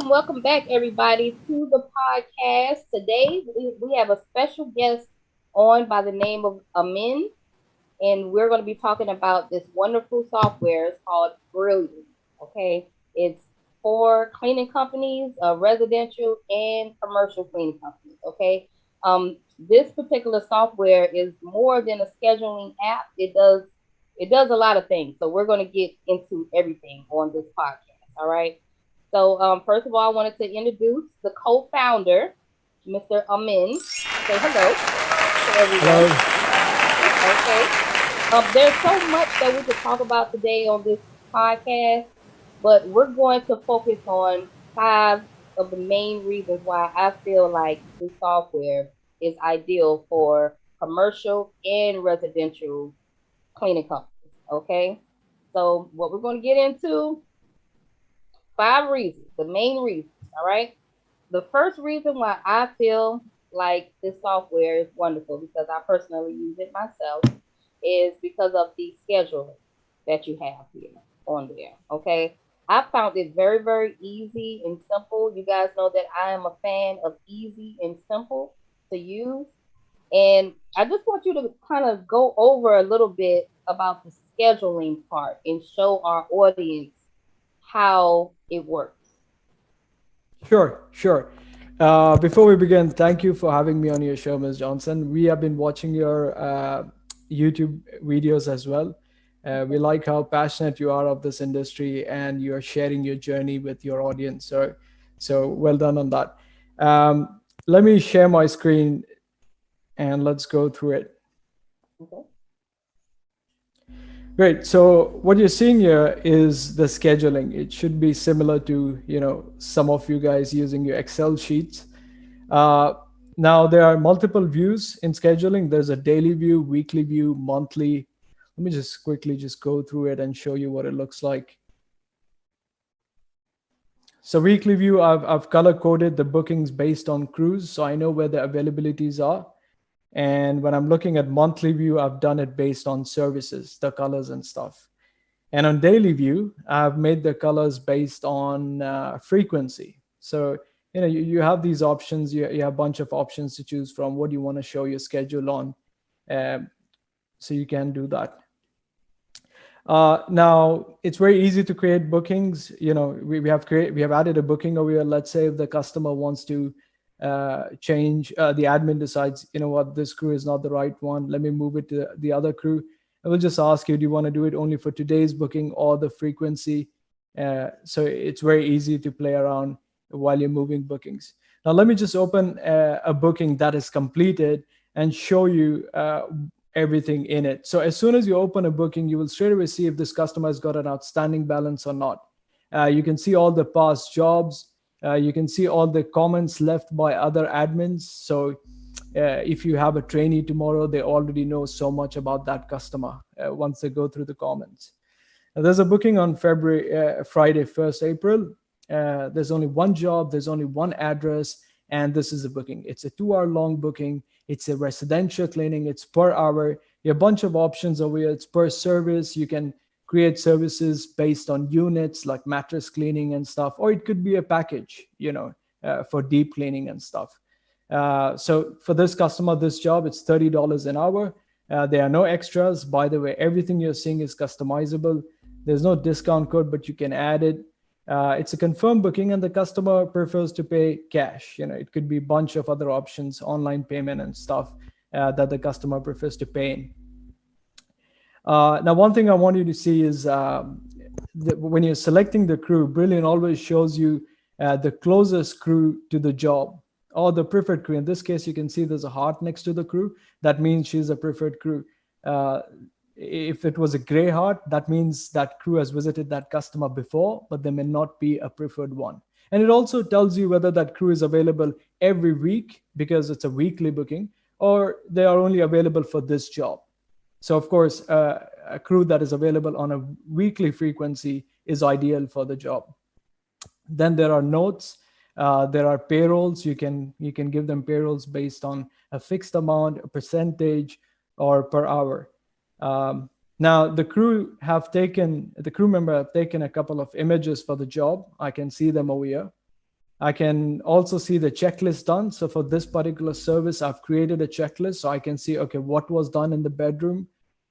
welcome back, everybody, to the podcast. Today, we have a special guest on by the name of Amin, and we're going to be talking about this wonderful software. It's called Brilion. Okay, it's for cleaning companies, residential and commercial cleaning companies. Okay, this particular software is more than a scheduling app. It does a lot of things. So we're going to get into everything on this podcast. All right. So first of all, I wanted to introduce the co-founder, Mr. Amin. Say hello to everyone. Hello. Okay. There's so much that we could talk about today on this podcast, but we're going to focus on five of the main reasons why I feel like this software is ideal for commercial and residential cleaning companies. Okay. So what we're going to get into, five reasons, the main reasons. All right. The first reason why I feel like this software is wonderful, because I personally use it myself, is because of the scheduling that you have here on there. Okay. I found it very, very easy and simple. You guys know that I am a fan of easy and simple to use. And I just want you to kind of go over a little bit about the scheduling part and show our audience how it works. Sure. Before we begin, thank you for having me on your show, Ms. Johnson. We have been watching your YouTube videos as well. We like how passionate you are of this industry and you are sharing your journey with your audience. So well done on that. Let me share my screen and let's go through it. Okay. Great. So what you're seeing here is the scheduling. It should be similar to, some of you guys using your Excel sheets. Uh, Now there are multiple views in scheduling. There's a daily view, weekly view, monthly. Let me just quickly just go through it and show you what it looks like. So weekly view, I've color coded the bookings based on crews, so I know where the availabilities are. And when I'm looking at monthly view, I've done it based on services, the colors and stuff. And on daily view, I've made the colors based on frequency. So, you have these options, you have a bunch of options to choose from. What do you want to show your schedule on? Um, so you can do that. Now it's very easy to create bookings. We have added a booking over here. Let's say if the customer wants to change, the admin decides, what, this crew is not the right one. Let me move it to the other crew. I will just ask you, do you want to do it only for today's booking or the frequency? So it's very easy to play around while you're moving bookings. Now let me just open a booking that is completed and show you everything in it. So as soon as you open a booking, you will straight away see if this customer has got an outstanding balance or not. You can see all the past jobs. You can see all the comments left by other admins. So if you have a trainee tomorrow, they already know so much about that customer once they go through the comments. Now, there's a booking on Friday, 1st April. There's only one job, there's only one address, and this is a booking. It's a 2-hour long booking. It's a residential cleaning. It's per hour. You have a bunch of options over here. It's per service. You can create services based on units like mattress cleaning and stuff, or it could be a package, for deep cleaning and stuff. So for this customer, this job, it's $30 an hour. There are no extras. By the way, everything you're seeing is customizable. There's no discount code, but you can add it. It's a confirmed booking and the customer prefers to pay cash. It could be a bunch of other options, online payment and stuff that the customer prefers to pay in. Now, one thing I want you to see is when you're selecting the crew, Brilion always shows you the closest crew to the job or the preferred crew. In this case, you can see there's a heart next to the crew. That means she's a preferred crew. If it was a gray heart, that means that crew has visited that customer before, but they may not be a preferred one. And it also tells you whether that crew is available every week because it's a weekly booking, or they are only available for this job. So of course, a crew that is available on a weekly frequency is ideal for the job. Then there are notes. There are payrolls. You can give them payrolls based on a fixed amount, a percentage, or per hour. Now the crew member have taken a couple of images for the job. I can see them over here. I can also see the checklist done. So for this particular service, I've created a checklist so I can see, okay, what was done in the bedroom.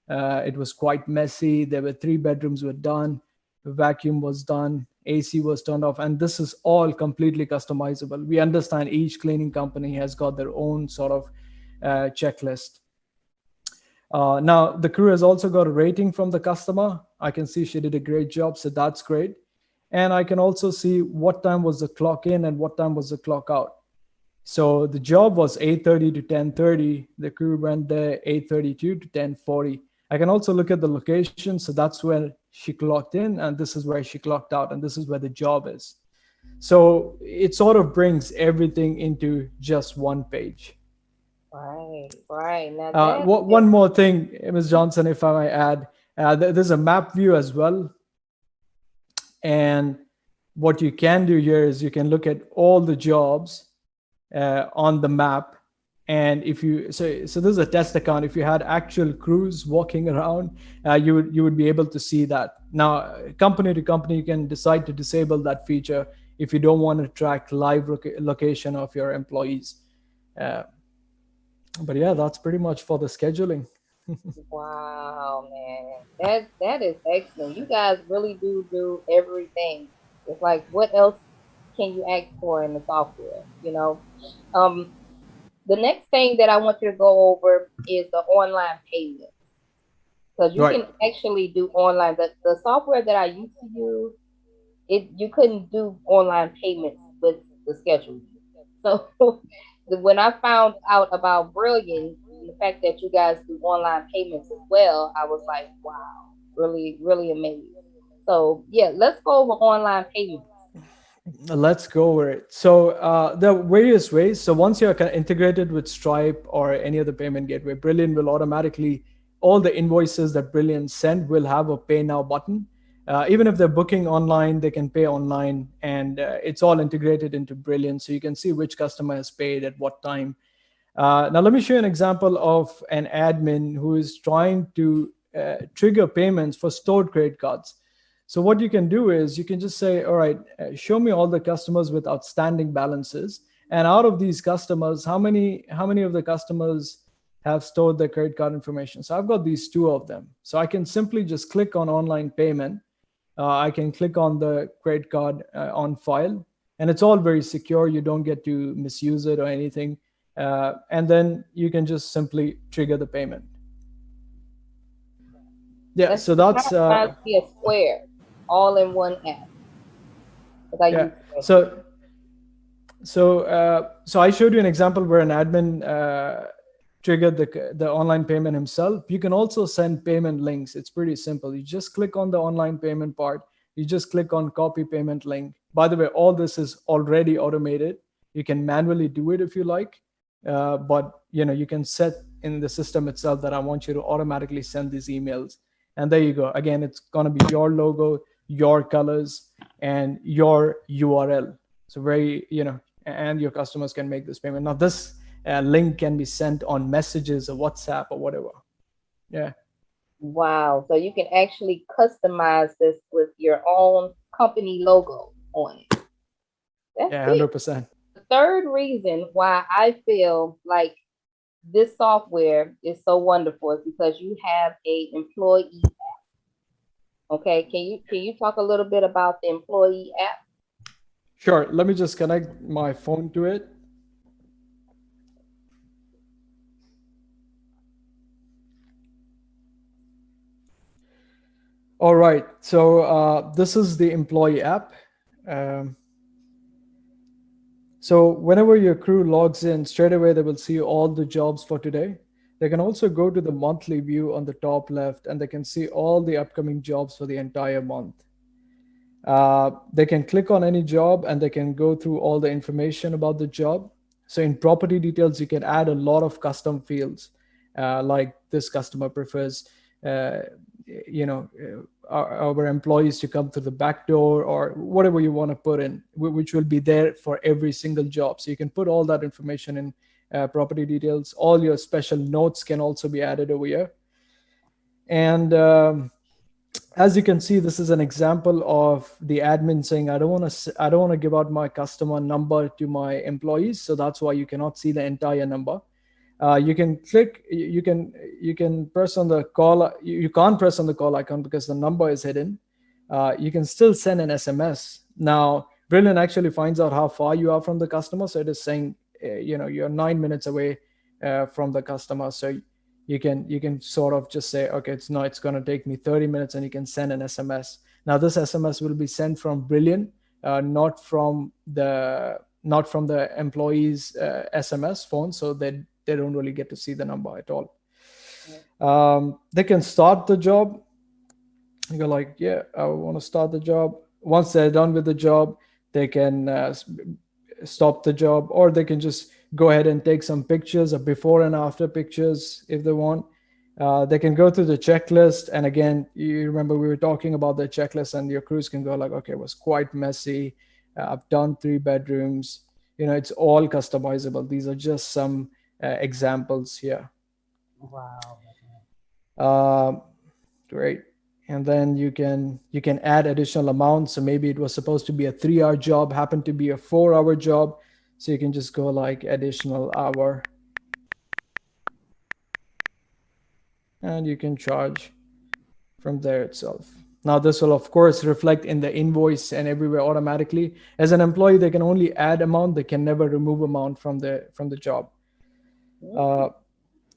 It was quite messy. There were 3 bedrooms were done, vacuum was done, AC was turned off, and this is all completely customizable. We understand each cleaning company has got their own sort of checklist. Now the crew has also got a rating from the customer. I can see she did a great job, so that's great. And I can also see what time was the clock in and what time was the clock out. So the job was 8:30 to 10:30. The crew went there 8:32 to 10:40. I can also look at the location, so that's where she clocked in, and this is where she clocked out, and this is where the job is. So it sort of brings everything into just one page. Right, right. Now that is, One more thing, Ms. Johnson, if I may add, there's a map view as well. And what you can do here is you can look at all the jobs on the map. And if you so this is a test account. If you had actual crews walking around, you would be able to see that. Now, company to company, you can decide to disable that feature if you don't want to track live location of your employees. Uh, but yeah, that's pretty much for the scheduling. wow, man. That is excellent. You guys really do everything. It's like, what else can you ask for in the software? Um, the next thing that I want you to go over is the online payment, because you Right. can actually do online. The software that I used to use, it you couldn't do online payments with the scheduling. So when I found out about Brillion and the fact that you guys do online payments as well, I was like, wow, really, really amazed. So yeah, let's go over online payments. Let's go over it. So there are various ways. So once you're kind of integrated with Stripe or any other payment gateway, Brilliant will automatically, all the invoices that Brilliant send will have a pay now button. Even if they're booking online, they can pay online, and it's all integrated into Brilliant. So you can see which customer has paid at what time. Now, let me show you an example of an admin who is trying to trigger payments for stored credit cards. So what you can do is you can just say, all right, show me all the customers with outstanding balances. And out of these customers, how many of the customers have stored their credit card information? So I've got these 2 of them. So I can simply just click on online payment. I can click on the credit card on file, and it's all very secure. You don't get to misuse it or anything. And then you can just simply trigger the payment. Yeah, That's so kind that's of reminds me of Square, all in one app. Because I yeah. use Square too. So I showed you an example where an admin triggered the online payment himself. You can also send payment links. It's pretty simple. You just click on the online payment part. You just click on copy payment link. By the way, all this is already automated. You can manually do it if you like, but you can set in the system itself that I want you to automatically send these emails. And there you go. Again, it's gonna be your logo, your colors, and your URL. So very, and your customers can make this payment. Now this link can be sent on messages or WhatsApp or whatever. Yeah. Wow. So you can actually customize this with your own company logo on it. That's Yeah, big. 100%. The third reason why I feel like this software is so wonderful is because you have a employee. Okay, can you talk a little bit about the employee app? Sure, let me just connect my phone to it. All right, so this is the employee app. um, So whenever your crew logs in, straight away they will see all the jobs for today. They can also go to the monthly view on the top left, and they can see all the upcoming jobs for the entire month. They can click on any job and they can go through all the information about the job. So in property details, you can add a lot of custom fields, like this customer prefers, uh, our employees to come through the back door, or whatever you want to put in, which will be there for every single job. So you can put all that information in property details. All your special notes can also be added over here. And As you can see, this is an example of the admin saying, I don't want to give out my customer number to my employees. So that's why you cannot see the entire number. You can click, you can press on the call. You can't press on the call icon because the number is hidden. You can still send an SMS. Now, Brilliant actually finds out how far you are from the customer. So it is saying, you're 9 minutes away from the customer. So you can sort of just say, okay, it's going to take me 30 minutes, and you can send an SMS. Now, this SMS will be sent from Brilliant, not from the employee's SMS phone, so they don't really get to see the number at all. They can start the job. You go like, yeah, I want to start the job. Once they're done with the job, they can stop the job, or they can just go ahead and take some pictures of before and after pictures if they want. They can go through the checklist, and again, you remember we were talking about the checklist, and your crews can go like, okay, it was quite messy. I've done 3 bedrooms. It's all customizable. These are just some examples here. Wow. Um, Great. And then you can add additional amounts. So maybe it was supposed to be a 3-hour job, happened to be a 4-hour job. So you can just go like additional hour, and you can charge from there itself. Now, this will of course reflect in the invoice and everywhere automatically. As an employee, they can only add amount. They can never remove amount from the job. Uh,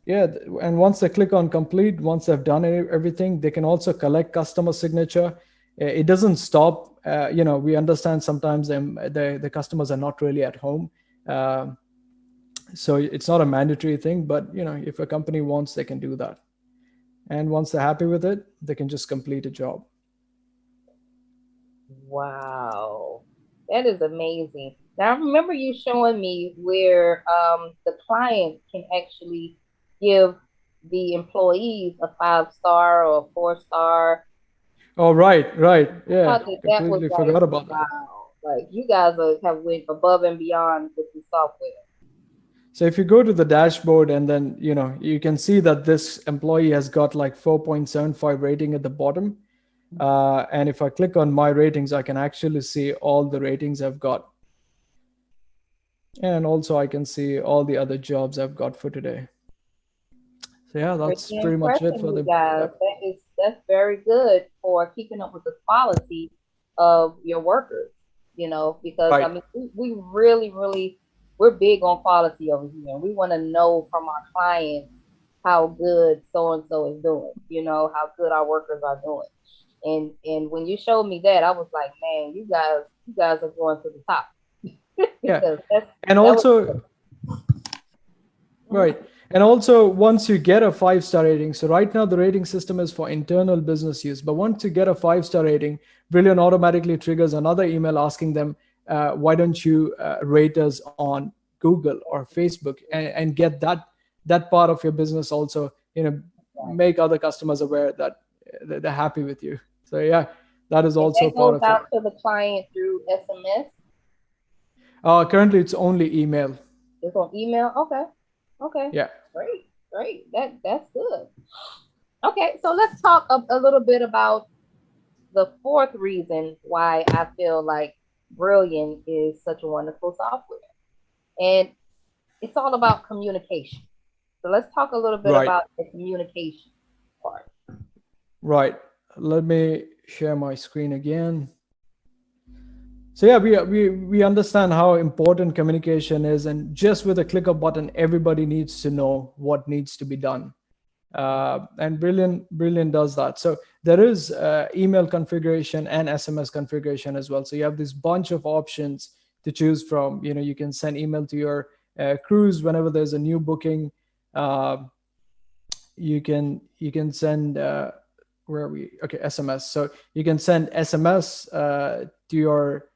yeah, and once they click on complete, once they've done everything, they can also collect customer signature. It doesn't stop. We understand sometimes the customers are not really at home. Um, so it's not a mandatory thing, but if a company wants, they can do that. And once they're happy with it, they can just complete a job. Wow. That is amazing. Now I remember you showing me where the client can actually give the employees a 5 star or a 4 star. Oh, right. I Yeah, thought that that was completely like, forgot about that. wow. Like you guys have went above and beyond with the software. So if you go to the dashboard, and then you can see that this employee has got like 4.75 rating at the bottom. And if I click on my ratings, I can actually see all the ratings I've got. And also I can see all the other jobs I've got for today. So yeah, Pretty that's pretty much it impressing, for you the guys. yep. That's very good for keeping up with the quality of your workers. Because I Right. mean, we really, really, we're big on quality over here, and we want to know from our clients how good so and so is doing. How good our workers are doing. And when you showed me that, I was like, man, you guys are going to the top Yeah. because And that was also, mhm, right. And also, once you get a 5-star rating, so right now the rating system is for internal business use. But once you get a 5-star rating, Brilliant automatically triggers another email asking them, why don't you rate us on Google or Facebook, and get that part of your business also, make other customers aware that they're happy with you. So yeah, that is and also that part goes of it. out to the client through SMS. Currently, it's only email. It's on email. Okay. Okay. Yeah. Great. Great. That's good. Okay, so let's talk a little bit about the fourth reason why I feel like Brilliant is such a wonderful software. And it's all about communication. So let's talk a little bit Right. about the communication part. Right. Let me share my screen again. So yeah, we understand how important communication is, and just with a click of button, everybody needs to know what needs to be done. And Brilliant does that. So there is email configuration and SMS configuration as well. So you have this bunch of options to choose from. You can send email to your crews whenever there's a new booking. Uh, you can send where are we? Okay, SMS. So you can send SMS to your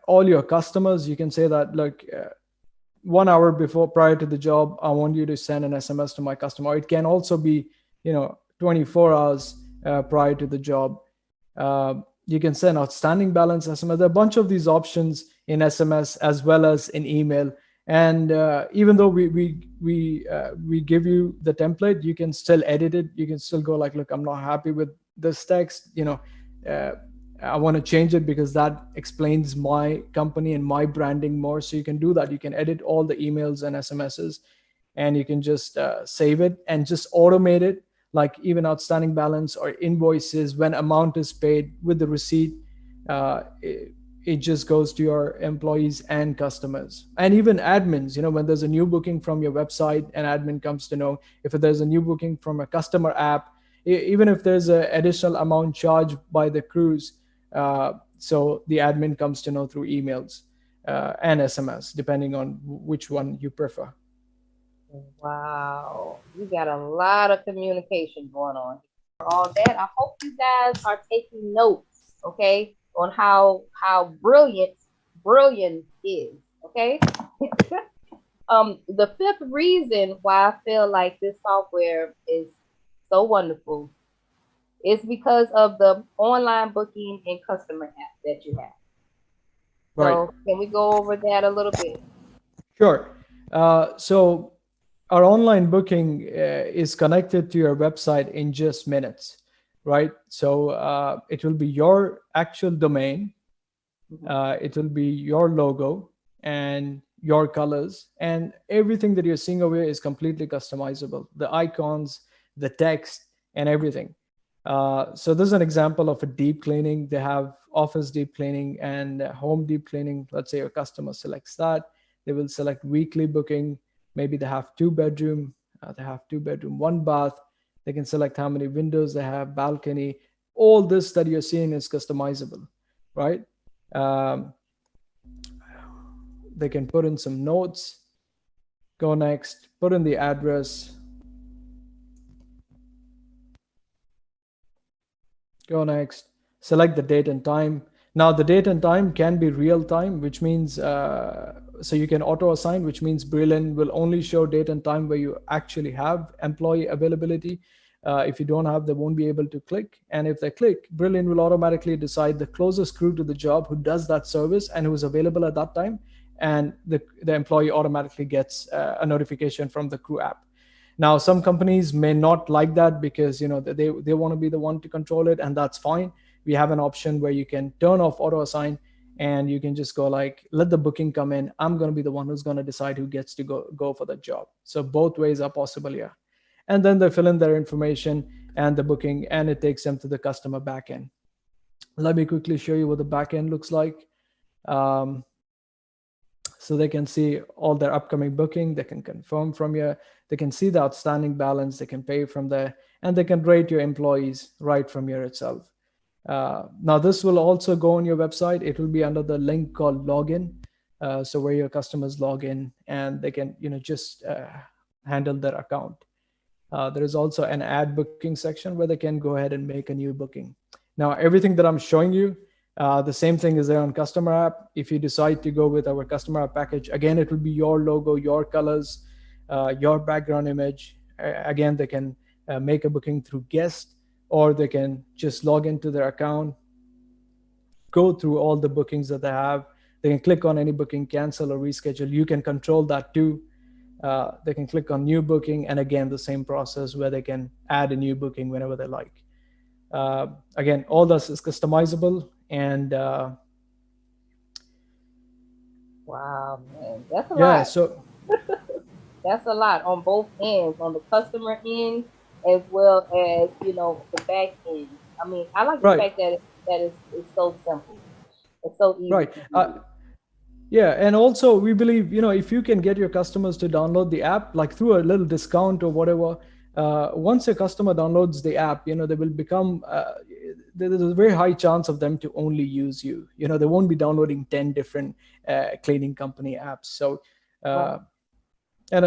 all your customers. You can say that, look, 1 hour before, prior to the job, I want you to send an SMS to my customer. It can also be 24 hours prior to the job. You can send outstanding balance SMS. There are a bunch of these options in SMS as well as in email. And even though we give you the template, you can still edit it. You can still go like, look, I'm not happy with this text, uh, I want to change it because that explains my company and my branding more. So you can do that. You can edit all the emails and SMSs, and you can just save it and just automate it, like even outstanding balance or invoices when amount is paid with the receipt. It just goes to your employees and customers and even admins. When there's a new booking from your website, an admin comes to know. If there's a new booking from a customer app, even if there's an additional amount charged by the cruise, so the admin comes to know through emails and SMS, depending on which one you prefer. Wow, you got a lot of communication going on. All that. I hope you guys are taking notes, okay, on how brilliant is, okay. The fifth reason why I feel like this software is so wonderful is because of the online booking and customer app that you have. Right. So can we go over that a little bit? Sure. So our online booking is connected to your website in just minutes, right? So it will be your actual domain, Mhm. it will be your logo and your colors, and everything that you're seeing over here is completely customizable. The icons, the text, and everything. So this is an example of a deep cleaning. They have office deep cleaning and home deep cleaning. Let's say your customer selects that. They will select weekly booking. Maybe they have two-bedroom. They have two-bedroom, one bath. They can select how many windows they have, balcony. All this that you're seeing is customizable, right? Um, they can put in some notes. Go next, put in the address. Go next, select the date and time. Now the date and time can be real time, which means so you can auto assign, which means Brilion will only show date and time where you actually have employee availability. If you don't have, they won't be able to click. And if they click, Brilion will automatically decide the closest crew to the job who does that service and who is available at that time. And the employee automatically gets a notification from the crew app. Now some companies may not like that because they want to be the one to control it, and that's fine. We have an option where you can turn off auto assign, and you can just go like, let the booking come in. I'm going to be the one who's going to decide who gets to go for that job. So both ways are possible here. And then they fill in their information and the booking, and it takes them to the customer backend. Let me quickly show you what the backend looks like. um, so they can see all their upcoming booking. They can confirm from you. They can see the outstanding balance. They can pay from there, and they can rate your employees right from here itself. Now this will also go on your website. It will be under the link called login. So where your customers log in and they can just handle their account. There is also an ad booking section where they can go ahead and make a new booking. Now, everything that I'm showing you, the same thing is there on customer app. If you decide to go with our customer app package, again, it will be your logo, your colors, your background image. Again, they can make a booking through guest, or they can just log into their account, go through all the bookings that they have. They can click on any booking, cancel or reschedule. You can control that too. They can click on new booking, and again the same process where they can add a new booking whenever they like. Again, all this is customizable, and Wow, man, that's a yeah. lot. So That's a lot on both ends, on the customer end as well as the back end. I mean, I like the right, fact that it's so simple. It's so easy right. to use. Yeah, and also we believe, if you can get your customers to download the app, like through a little discount or whatever, once a customer downloads the app, they will become. There's a very high chance of them to only use you. They won't be downloading 10 different cleaning company apps. So, Right, uh, and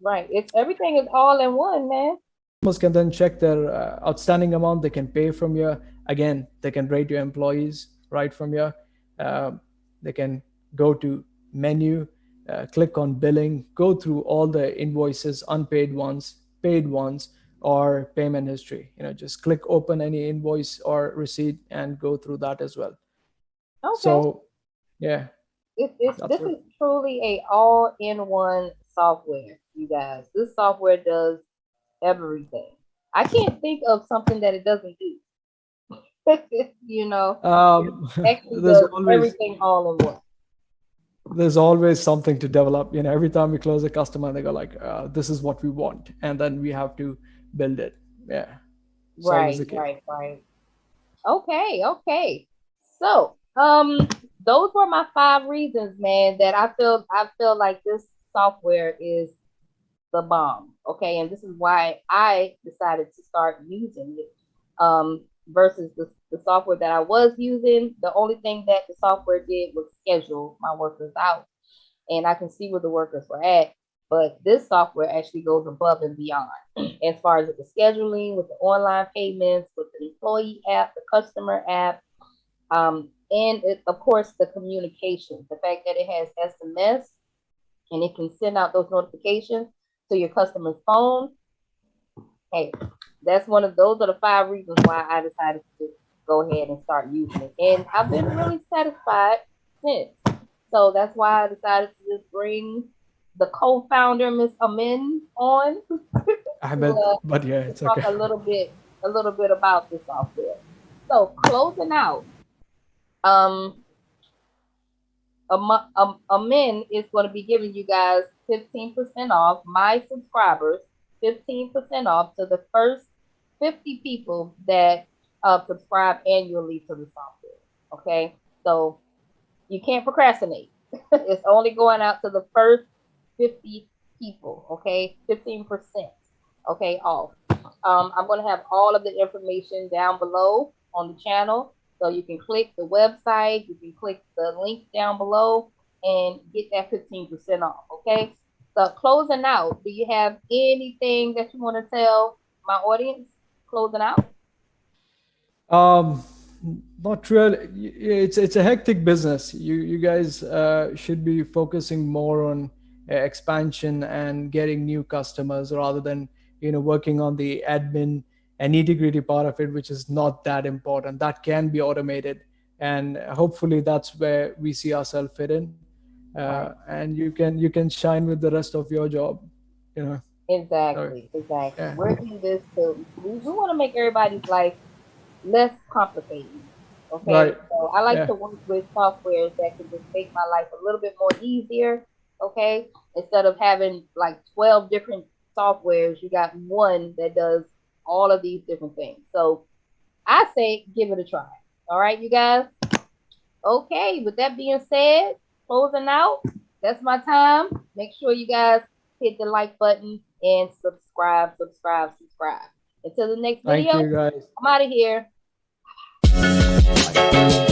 right. It's everything is all in one, man. customers can then check their outstanding amount. They can pay from here. Again, they can rate your employees right from here. Um, they can go to menu, click on billing, go through all the invoices, unpaid ones, paid ones, or payment history. Just click open any invoice or receipt and go through that as well. Okay. So yeah, It's that's this what. is truly a all in one software, you guys. This software does everything. I can't think of something that it doesn't do. you know, it um, actually there's does always everything all in one. there's always something to develop. Every time we close a customer, they go like, this is what we want, and then we have to build it. Yeah, it's always Right, the case. right, right. Okay, okay. So, those were my 5 reasons, man, that I feel like this software is the bomb. Okay, and this is why I decided to start using it. Versus the software that I was using, the only thing that the software did was schedule my workers out, and I can see where the workers were at. But this software actually goes above and beyond as far as with the scheduling, with the online payments, with the employee app, the customer app, and of course the communication. The fact that it has SMS and it can send out those notifications to your customer's phone. Hey, that's one of those are the 5 reasons why I decided to go ahead and start using it, and I've been really satisfied since. So that's why I decided to just bring the co-founder, Miss Amin, on I to, bet, uh, but yeah, to it's talk okay. a little bit about the software. So closing out, um, Amin is going to be giving you guys 15% off, my subscribers, 15% off to the first 50 people that subscribe annually to the software. Okay, so you can't procrastinate. It's only going out to the first 50 people. Okay, 15%. Okay, off. I'm going to have all of the information down below on the channel. So you can click the website, you can click the link down below and get that 15% off. Okay. So closing out, do you have anything that you want to tell my audience closing out? Um, Not really. It's a hectic business. You guys should be focusing more on expansion and getting new customers rather than working on the admin and nitty gritty part of it, which is not that important. That can be automated, and hopefully that's where we see ourselves fit in. Right. And you can shine with the rest of your job. You know. So Exactly. Exactly. yeah. We're in this to, we want to make everybody's life less complicated. Okay, Right. so I like Yeah. to work with softwares that can just make my life a little bit more easier. Okay, instead of having like 12 different softwares, you got one that does all of these different things. So I say give it a try. All right, you guys. Okay, with that being said, closing out, that's my time. Make sure you guys hit the like button and subscribe, subscribe, subscribe. Until the next Thank video, you, guys. I'm out of here. Bye.